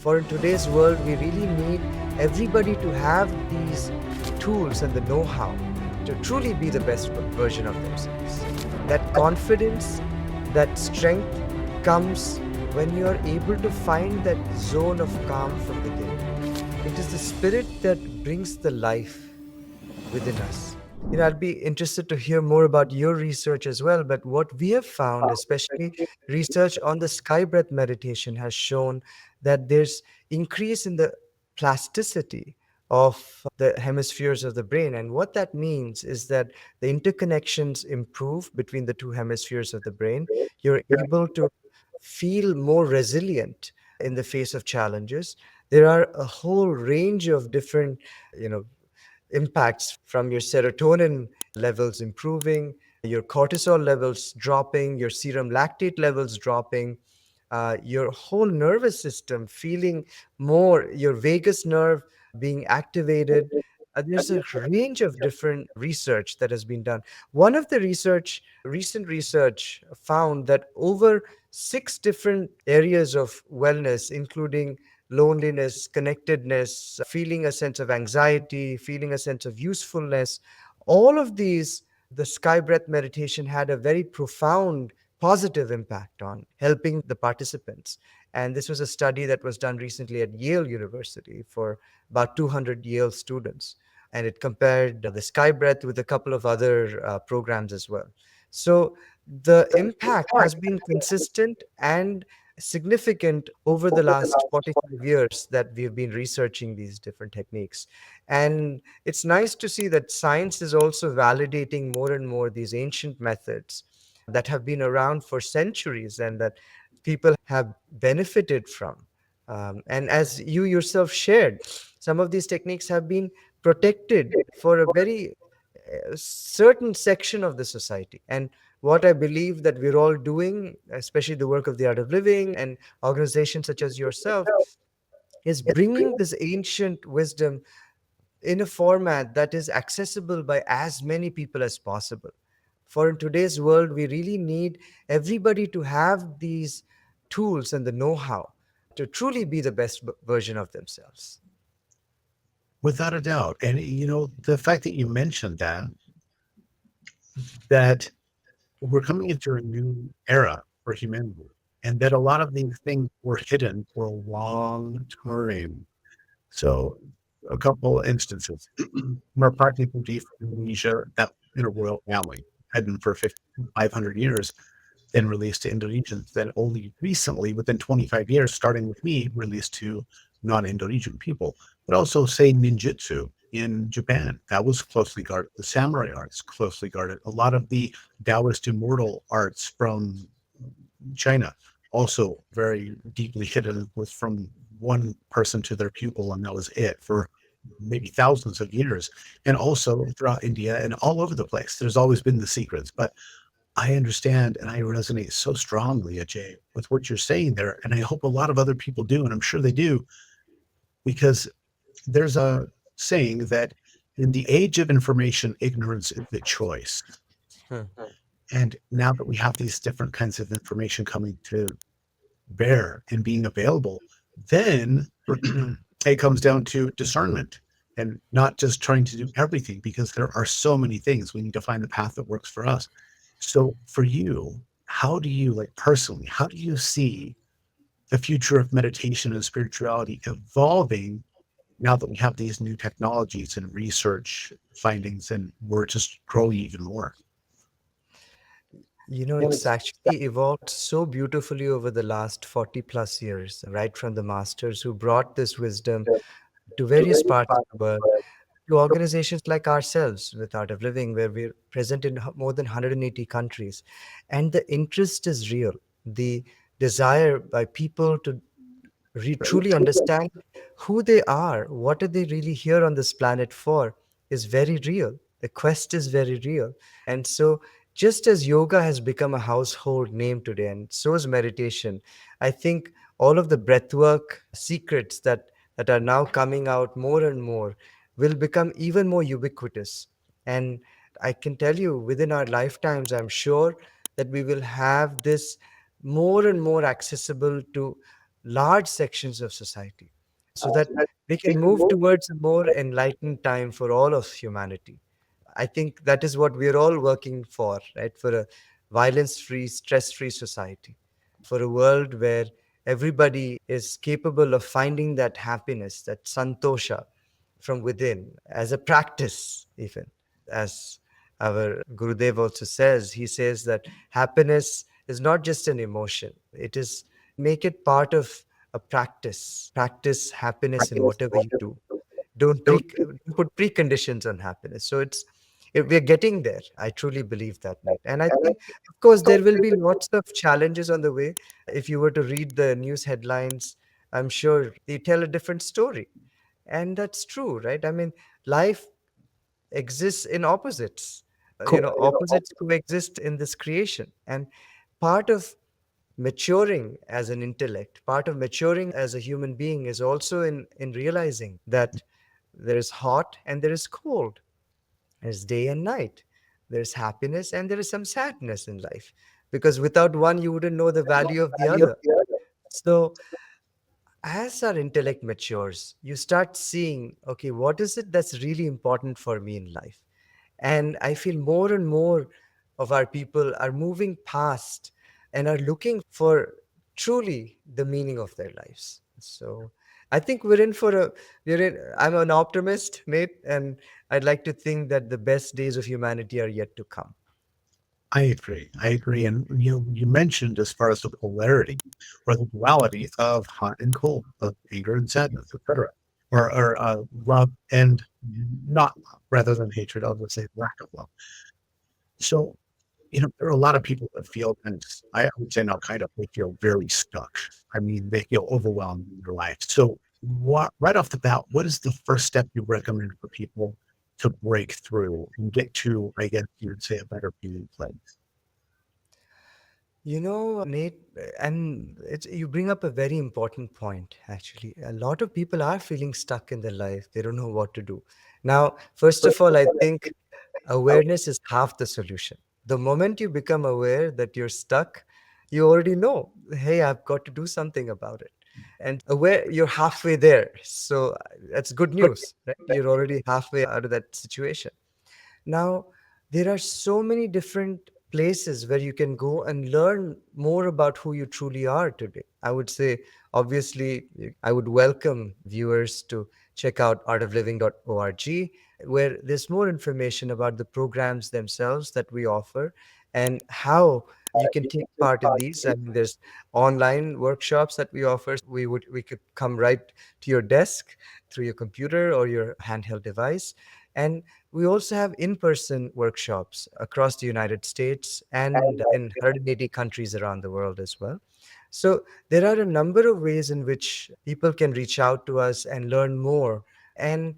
For in today's world, we really need everybody to have these tools and the know-how to truly be the best version of themselves. That confidence, that strength comes when you are able to find that zone of calm from within. It is the spirit that brings the life within us. I'd be interested to hear more about your research as well. But what we have found, especially research on the sky breath meditation, has shown that there's increase in the plasticity of the hemispheres of the brain. And what that means is that the interconnections improve between the two hemispheres of the brain. You're able to feel more resilient in the face of challenges. There are a whole range of different, you know, impacts from your serotonin levels improving, your cortisol levels dropping, your serum lactate levels dropping, your whole nervous system feeling more, your vagus nerve being activated. There's a range of different research that has been done. One of the recent research found that over six different areas of wellness, including loneliness, connectedness, feeling a sense of anxiety, feeling a sense of usefulness. All of these, the sky breath meditation had a very profound positive impact on helping the participants. And this was a study that was done recently at Yale University for about 200 Yale students. And it compared the sky breath with a couple of other programs as well. So the impact has been consistent and significant over the last 45 years that we've been researching these different techniques. And it's nice to see that science is also validating more and more these ancient methods that have been around for centuries and that people have benefited from. And as you yourself shared, some of these techniques have been protected for a very certain section of the society. And what I believe that we're all doing, especially the work of the Art of Living and organizations such as yourself, is bringing this ancient wisdom in a format that is accessible by as many people as possible. For in today's world, we really need everybody to have these tools and the know-how to truly be the best version of themselves. Without a doubt. And the fact that you mentioned that we're coming into a new era for humanity, and that a lot of these things were hidden for a long time. So, a couple instances. More practically from Indonesia, that in a royal family had been for 500 years, then released to Indonesians, then only recently, within 25 years, starting with me, released to non-Indonesian people. But also, say, ninjutsu in Japan, that was closely guarded. The samurai arts, closely guarded. A lot of the Taoist immortal arts from China, also very deeply hidden, was from one person to their pupil, and that was it for maybe thousands of years. And also throughout India and all over the place, there's always been the secrets. But I understand and I resonate so strongly, Ajay, with what you're saying there. And I hope a lot of other people do, and I'm sure they do, because there's a saying that in the age of information, ignorance is the choice. Hmm. And now that we have these different kinds of information coming to bear and being available, then it comes down to discernment and not just trying to do everything, because there are so many things. We need to find the path that works for us. So for you, how do you, like personally, how do you see the future of meditation and spirituality evolving now that we have these new technologies and research findings and we're just growing even more? It's actually evolved so beautifully over the last 40 plus years, right from the masters who brought this wisdom to various parts of the world, to organizations like ourselves with Art of Living, where we're present in more than 180 countries. And the interest is real. The desire by people to truly understand who they are, what are they really here on this planet for, is very real. The quest is very real. And so, just as yoga has become a household name today, and so is meditation, I think all of the breathwork secrets that are now coming out more and more will become even more ubiquitous. And I can tell you, within our lifetimes, I'm sure that we will have this more and more accessible to large sections of society so that we can move towards a more enlightened time for all of humanity. I think that is what we're all working for, right? For a violence free, stress free society, for a world where everybody is capable of finding that happiness, that santosha from within as a practice, even. As our Gurudev also says, he says that happiness is not just an emotion, it is make it part of a practice. Practice happiness in whatever you do. Don't put preconditions on happiness. So we're getting there. I truly believe that, Nate. And I think, of course, there will be lots of challenges on the way. If you were to read the news headlines, I'm sure they tell a different story. And that's true, right? I mean, life exists in opposites. Opposites coexist in this creation. And part of maturing as an intellect, part of maturing as a human being is also in realizing that there is hot and there is cold, there's day and night, there's happiness and there is some sadness in life. Because without one, you wouldn't know the value of the other. So, as our intellect matures, you start seeing, okay, what is it that's really important for me in life? And I feel more and more of our people are moving past and are looking for truly the meaning of their lives. So I think I'm an optimist, Nate, and I'd like to think that the best days of humanity are yet to come. I agree. I agree. And you mentioned as far as the polarity or the duality of hot and cold, of anger and sadness, etc., or love and not love, rather than hatred. I'll just say lack of love. So there are a lot of people that feel, and I would say now kind of, they feel very stuck. I mean, they feel overwhelmed in their life. So, right off the bat, what is the first step you recommend for people to break through and get to, I guess you would say, a better feeling place? Nate, and you bring up a very important point, actually. A lot of people are feeling stuck in their life. They don't know what to do. Now, first of all, I think awareness is half the solution. The moment you become aware that you're stuck, you already know, hey, I've got to do something about it. And aware, you're halfway there. So that's good news, right? You're already halfway out of that situation. Now, there are so many different places where you can go and learn more about who you truly are today. I would say, obviously, I would welcome viewers to check out artofliving.org, where there's more information about the programs themselves that we offer and how you can take part in these. I mean, there's online workshops that we offer. We could come right to your desk through your computer or your handheld device. And we also have in person workshops across the United States and in 180 countries around the world as well. So there are a number of ways in which people can reach out to us and learn more and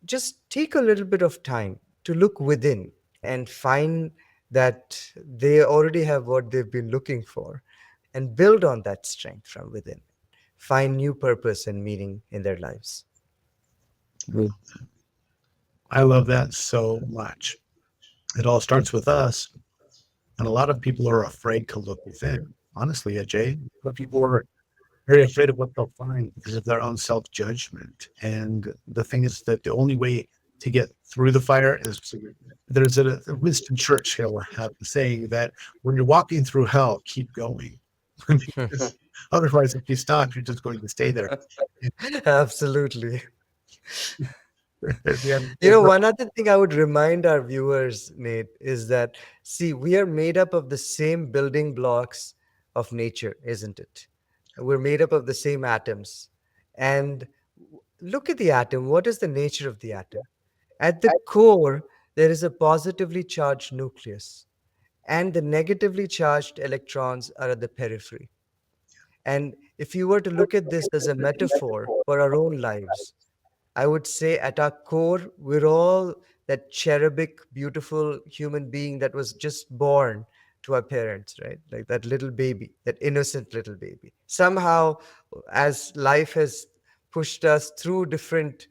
just take a little bit of time to look within and find that they already have what they've been looking for and build on that strength from within. Find new purpose and meaning in their lives. Mm. I love that so much. It all starts with us, and a lot of people are afraid to look within. Honestly, Ajay, a lot of people are very afraid of what they'll find because of their own self judgment. And the thing is that the only way to get through the fire is there's a Winston Churchill have a saying that when you're walking through hell, keep going. Because otherwise, if you stop, you're just going to stay there. Absolutely. At the end, One other thing I would remind our viewers, Nate, is that, see, we are made up of the same building blocks of nature, isn't it? We're made up of the same atoms. And look at the atom. What is the nature of the atom? At the core, there is a positively charged nucleus, and the negatively charged electrons are at the periphery. And if you were to look at this as a metaphor for our own lives, I would say at our core, we're all that cherubic, beautiful human being that was just born to our parents, right? Like that little baby, that innocent little baby. Somehow, as life has pushed us through different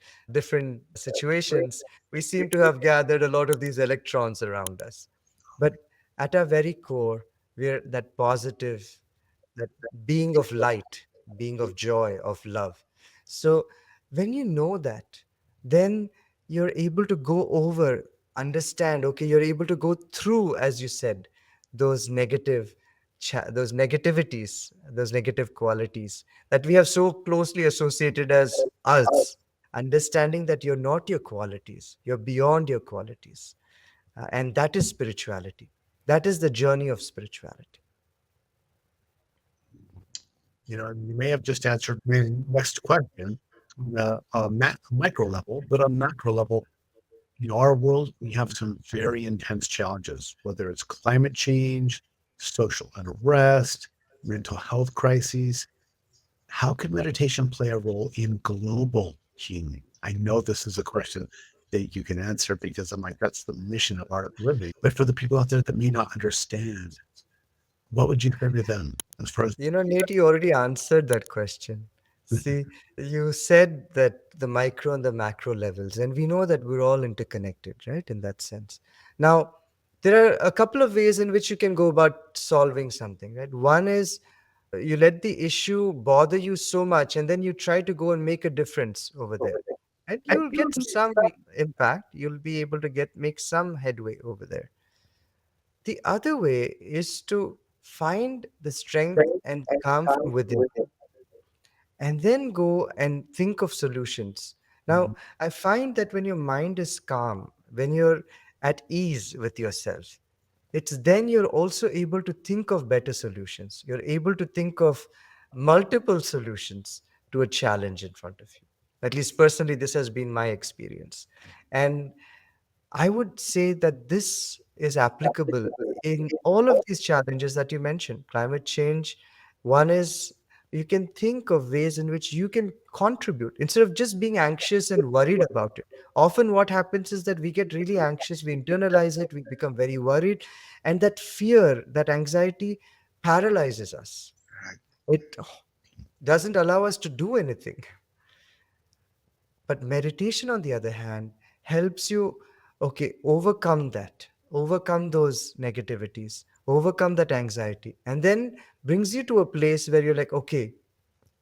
situations, we seem to have gathered a lot of these electrons around us. But at our very core, we're that positive, that being of light. being of joy, of love. So when you know that, then you're able to go over, understand, okay, you're able to go through, as you said, those those negativities, those negative qualities that we have so closely associated as us, understanding that you're not your qualities, you're beyond your qualities. And that is spirituality. That is the journey of spirituality. You may have just answered my next question on a micro level, but on macro level, in our world, we have some very intense challenges, whether it's climate change, social unrest, mental health crises. How can meditation play a role in global healing? I know this is a question that you can answer because I'm like, that's the mission of art of living. But for the people out there that may not understand, what would you say to them as far as Nate, you already answered that question. See, you said that the micro and the macro levels, and we know that we're all interconnected, right, in that sense. Now, there are a couple of ways in which you can go about solving something, right? One is you let the issue bother you so much, and then you try to go and make a difference over there. And you'll get some impact. You'll be able to make some headway over there. The other way is to find the strength and calm from within, and then go and think of solutions. Now, I find that when your mind is calm, when you're at ease with yourself, it's then you're also able to think of better solutions. You're able to think of multiple solutions to a challenge in front of you. At least personally, this has been my experience. And I would say that this is applicable in all of these challenges that you mentioned. Climate change, one is you can think of ways in which you can contribute instead of just being anxious and worried about it. Often, what happens is that we get really anxious, we internalize it, we become very worried, and that fear, that anxiety paralyzes us. It doesn't allow us to do anything. But meditation, on the other hand, helps you, okay, overcome those negativities, overcome that anxiety, and then brings you to a place where you're like, okay,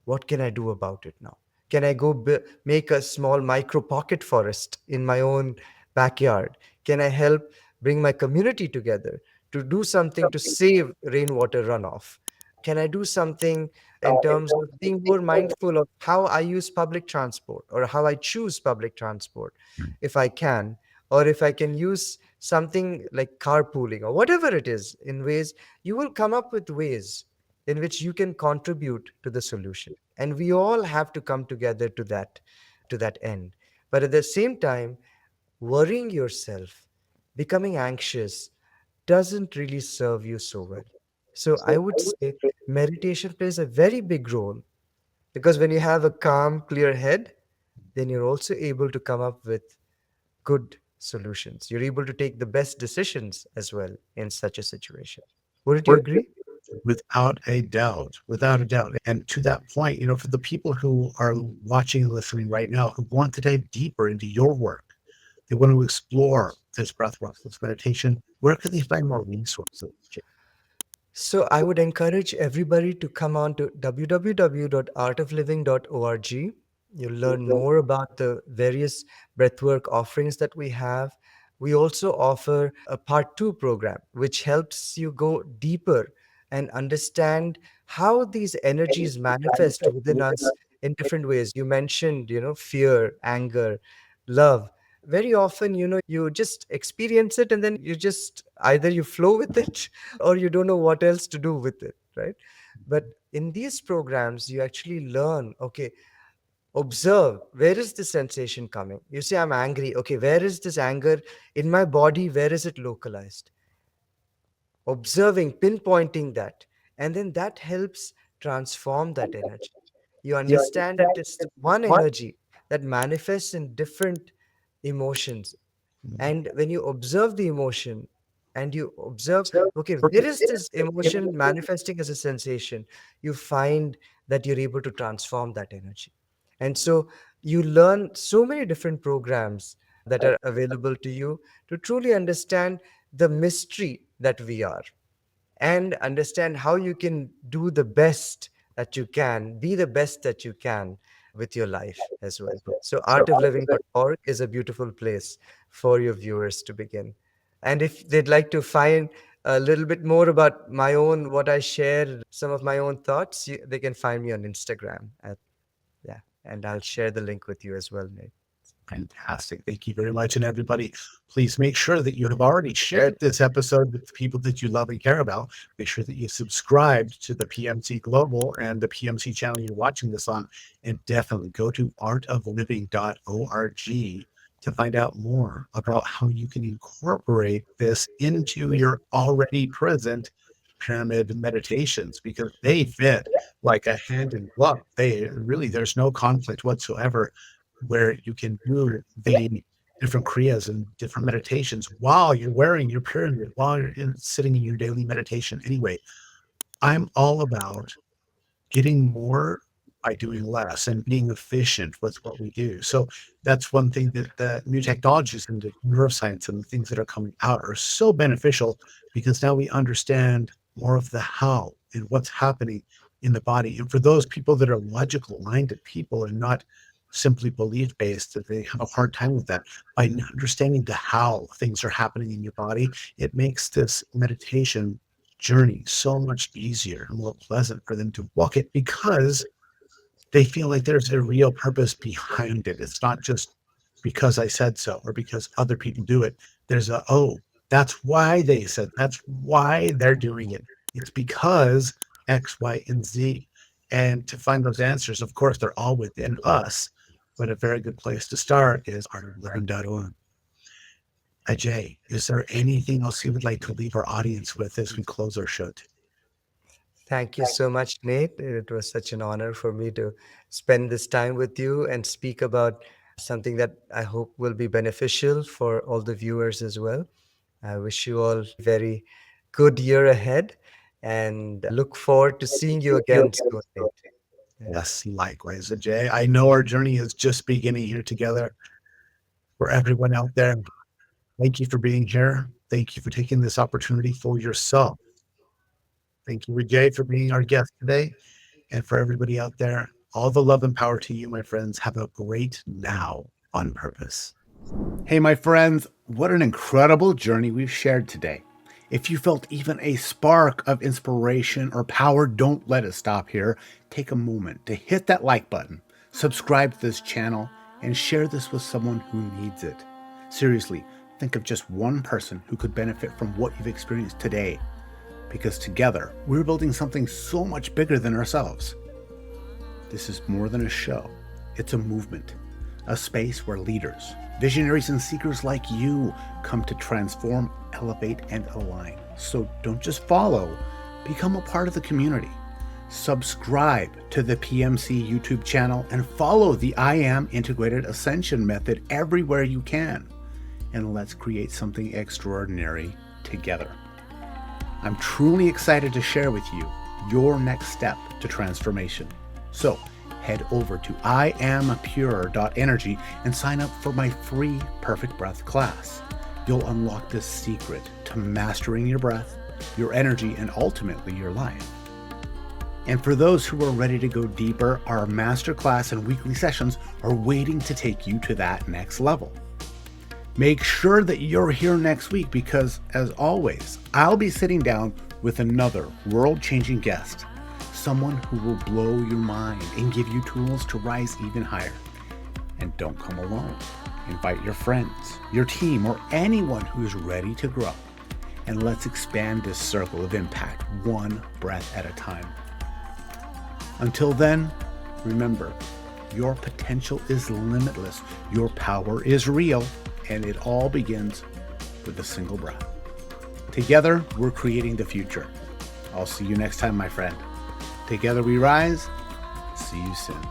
what can I do about it now? Can I go make a small micro pocket forest in my own backyard? Can I help bring my community together to do something to save rainwater runoff? Can I do something in terms of being more mindful of how I use public transport or how I choose public transport, if I can, or if I can use something like carpooling or whatever it is, in ways you will come up with ways in which you can contribute to the solution, and we all have to come together to that end. But at the same time, worrying yourself, becoming anxious, doesn't really serve you so well. So I would say meditation plays a very big role, because when you have a calm, clear head, then you're also able to come up with good solutions. You're able to take the best decisions as well in such a situation. Wouldn't you agree? without a doubt, without a doubt. And to that point, for the people who are watching and listening right now, who want to dive deeper into your work, they want to explore this breath work, this meditation, where can they find more resources? So I would encourage everybody to come on to www.artofliving.org. You'll learn more about the various breathwork offerings that we have. We also offer a part 2 program, which helps you go deeper and understand how these energies manifest within us in different ways. You mentioned, fear, anger, love. Very often, you just experience it, and then you just either you flow with it or you don't know what else to do with it, right? But in these programs, you actually learn, okay, observe, where is the sensation coming? You say, I'm angry. Okay, where is this anger in my body? Where is it localized? Observing, pinpointing that. And then that helps transform that energy. You understand it is one energy that manifests in different emotions. And when you observe the emotion and you observe, okay, where is this emotion manifesting as a sensation, you find that you're able to transform that energy. And so you learn so many different programs that are available to you to truly understand the mystery that we are, and understand how you can do the best that you can, be the best that you can with your life as well. So artofliving.org is a beautiful place for your viewers to begin. And if they'd like to find a little bit more about my own, what I share, some of my own thoughts, they can find me on Instagram. Yeah, and I'll share the link with you as well, Nate. Fantastic. Thank you very much. And everybody, please make sure that you have already shared this episode with the people that you love and care about. Make sure that you subscribe to the PMC Global and the PMC channel you're watching this on. And definitely go to artofliving.org to find out more about how you can incorporate this into your already present pyramid meditations, because they fit like a hand in glove. They really, there's no conflict whatsoever, where you can do the different kriyas and different meditations while you're wearing your pyramid, while you're sitting in your daily meditation. Anyway, I'm all about getting more by doing less and being efficient with what we do. So that's one thing that the new technologies and the neuroscience and the things that are coming out are so beneficial, because now we understand more of the how and what's happening in the body. And for those people that are logical minded people and not simply belief based, that they have a hard time with that, by understanding the how things are happening in your body, it makes this meditation journey so much easier and more pleasant for them to walk it, because they feel like there's a real purpose behind it. It's not just because I said so or because other people do it. There's a, oh, that's why they said, that's why they're doing it. It's because X, Y, and Z. And to find those answers, of course, they're all within us. But a very good place to start is artofliving.org. Ajay, is there anything else you would like to leave our audience with as we close our show today? Thank you so much, Nate. It was such an honor for me to spend this time with you and speak about something that I hope will be beneficial for all the viewers as well. I wish you all a very good year ahead and look forward to seeing you again soon, Nate. Yeah. Yes, likewise, Ajay. I know our journey is just beginning here together. For everyone out there, thank you for being here. Thank you for taking this opportunity for yourself. Thank you, Ajay, for being our guest today. And for everybody out there, all the love and power to you, my friends. Have a great now on purpose. Hey, my friends, what an incredible journey we've shared today. If you felt even a spark of inspiration or power, don't let it stop here. Take a moment to hit that like button, subscribe to this channel, and share this with someone who needs it. Seriously, think of just one person who could benefit from what you've experienced today, because together we're building something so much bigger than ourselves. This is more than a show. It's a movement, a space where leaders, visionaries, and seekers like you come to transform, elevate, and align. So don't just follow, become a part of the community. Subscribe to the PMC YouTube channel and follow the I Am Integrated Ascension method everywhere you can. And let's create something extraordinary together. I'm truly excited to share with you your next step to transformation. So head over to iampure.energy and sign up for my free Perfect Breath class. You'll unlock the secret to mastering your breath, your energy, and ultimately your life. And for those who are ready to go deeper, our masterclass and weekly sessions are waiting to take you to that next level. Make sure that you're here next week, because, as always, I'll be sitting down with another world-changing guest, someone who will blow your mind and give you tools to rise even higher. And don't come alone. Invite your friends, your team, or anyone who's ready to grow. And let's expand this circle of impact one breath at a time. Until then, remember, your potential is limitless, your power is real, and it all begins with a single breath. Together, we're creating the future. I'll see you next time, my friend. Together we rise. See you soon.